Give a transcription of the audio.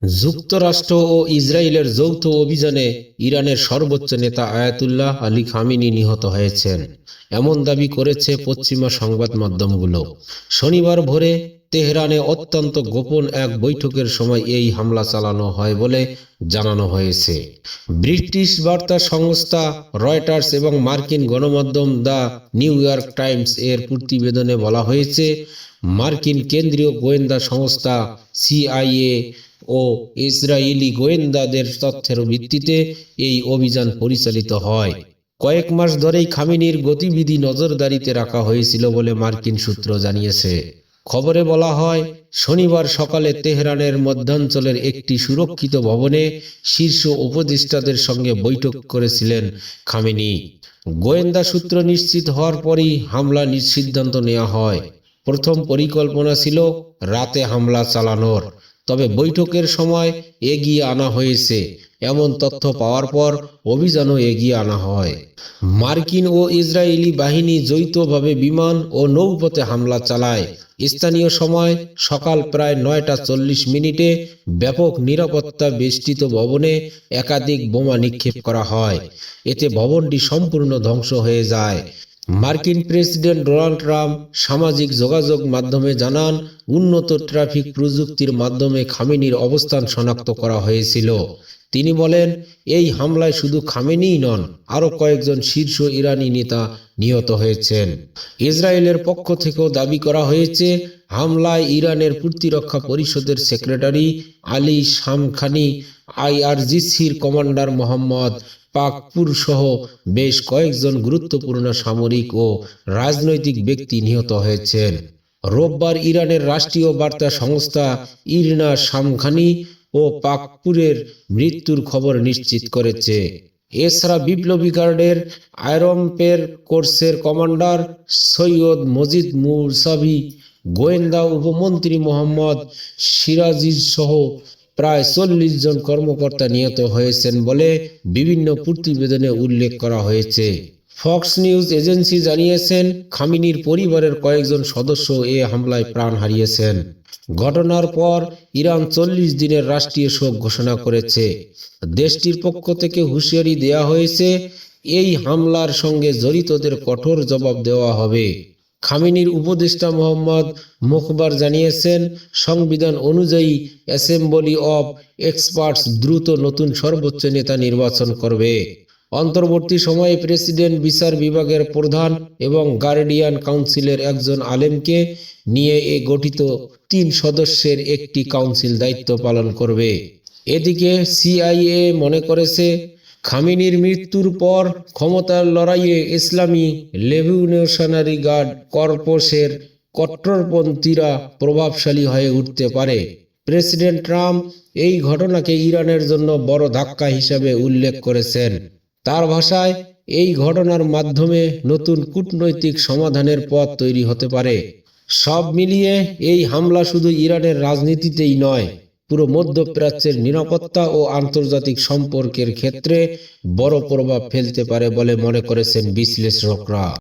যুক্তরাষ্ট্র ও ইসরায়েলের যৌথ অভিযানে ইরানের সর্বোচ্চ নেতা আয়াতুল্লাহ আলী খামেনি নিহত হয়েছেন, এমন দাবি করেছে পশ্চিমা সংবাদ মাধ্যমগুলো। শনিবার ভোরে তেহরানে অত্যন্ত গোপন এক বৈঠকের সময় এই হামলা চালানো হয় বলে জানানো হয়েছে। ব্রিটিশ বার্তা সংস্থা রয়টার্স এবং মার্কিন গণমাধ্যম দ্য নিউ ইয়র্ক টাইমস এর প্রতিবেদনে বলা হয়েছে, মার্কিন কেন্দ্রীয় গোয়েন্দা সংস্থা সিআইএ ও ইসরায়েলি গোয়েন্দাদের তথ্যের ভিত্তিতে এই অভিযান পরিচালিত হয়। কয়েক মাস ধরেই খামেনির গতিবিধি নজরদারিতে রাখা হয়েছিল বলে মার্কিন সূত্র জানিয়েছে। খবরে বলা হয়, শনিবার সকালে তেহরানের মধ্যাঞ্চলের একটি সুরক্ষিত ভবনে শীর্ষ উপদেষ্টাদের সঙ্গে বৈঠক করেছিলেন খামেনি। গোয়েন্দা সূত্র নিশ্চিত হওয়ার পরই হামলা সিদ্ধান্ত নেওয়া হয়। প্রথম পরিকল্পনা ছিল রাতে হামলা চালানোর, তবে বৈঠকের সময় এগিয়ে আনা হয়েছে এমন তথ্য পাওয়ার পর অভিযানও এগিয়ে আনা হয়। মার্কিন ও ইসরায়েলি বাহিনী যৌথভাবে বিমান ও নৌপথে হামলা চালায়। স্থানীয় সময় সকাল প্রায় ৯টা ৪০ মিনিটে ব্যাপক নিরাপত্তা বেষ্টিত ভবনে একাধিক বোমা নিক্ষেপ করা হয়। এতে ভবনটি সম্পূর্ণ ধ্বংস হয়ে যায়। মার্কিন প্রেসিডেন্ট ডোনাল্ড ট্রাম্প সামাজিক যোগাযোগ মাধ্যমে জানান, উন্নত ট্রাফিক প্রযুক্তির মাধ্যমে খামেনির অবস্থান শনাক্ত করা হয়েছিল। তিনি বলেন, এই হামলায় শুধু খামেনিই নন, আরও কয়েকজন শীর্ষ ইরানি নেতা নিহত হয়েছেন। ইসরায়েলের পক্ষ থেকেও দাবি করা হয়েছে, হামলায় ইরানের প্রতিরক্ষা পরিষদের সেক্রেটারি আলী শামখানি, আইআরজিসির কমান্ডার মোহাম্মদ পাকপুর সহ বেশ কয়েকজন গুরুত্বপূর্ণ সামরিক ও রাজনৈতিক ব্যক্তি নিহত হয়েছেন। রোববার ইরানের রাষ্ট্রীয় বার্তা সংস্থা ইরনা শামখানি ও পাকপুরের মৃত্যুর খবর নিশ্চিত করেছে। এছাড়া বিপ্লবী গার্ডের আয়রম্পের কোর্সের কমান্ডার সৈয়দ মজিদ মুসাভি, গোয়েন্দা উপমন্ত্রী মোহাম্মদ সিরাজিজ সহ প্রায় ৪০ জন কর্মকর্তা নিহত হয়েছেন বলে বিভিন্ন প্রতিবেদনে উল্লেখ করা হয়েছে। ফক্স নিউজ এজেন্সি জানিয়েছেন, খামেনির পরিবারের কয়েকজন সদস্য এ হামলায় প্রাণ হারিয়েছেন। ঘটনার পর ইরান ৪০ দিনের রাষ্ট্রীয় শোক ঘোষণা করেছে। দেশটির পক্ষ থেকে হুঁশিয়ারি দেওয়া হয়েছে, এই হামলার সঙ্গে জড়িতদের কঠোর জবাব দেওয়া হবে। খামেনির উপদেষ্টা মোহাম্মদ মুখবার জানিয়েছেন, সংবিধান অনুযায়ী অ্যাসেম্বলি অব এক্সপার্টস দ্রুত নতুন সর্বোচ্চ নেতা নির্বাচন করবে। অন্তর্বর্তী সময়ে প্রেসিডেন্ট বিচার বিভাগের প্রধান এবং গার্ডিয়ান কাউন্সিলের একজন আলেমকে নিয়ে গঠিত ৩ সদস্যের একটি কাউন্সিল দায়িত্ব পালন করবে। এদিকে সিআইএ মনে করেছে, খামেনির মৃত্যুর পর ক্ষমতার লড়াইয়ে ইসলামী রেভলিউশনারি গার্ড কর্পসের কট্টরপন্থীরা প্রভাবশালী হয়ে উঠতে পারে। প্রেসিডেন্ট ট্রাম্প এই ঘটনাকে ইরানের জন্য বড় ধাক্কা হিসাবে উল্লেখ করেছেন। তার ভাষায়, এই ঘটনার মাধ্যমে নতুন কূটনৈতিক সমাধানের পথ তৈরি হতে পারে। সব মিলিয়ে এই হামলা শুধু ইরানের রাজনীতিতেই নয়, পুরো মধ্যপ্রাচ্যের নিরাপত্তা ও আন্তর্জাতিক সম্পর্কের ক্ষেত্রে বড় প্রভাব ফেলতে পারে বলে মনে করেছেন বিশ্লেষকরা।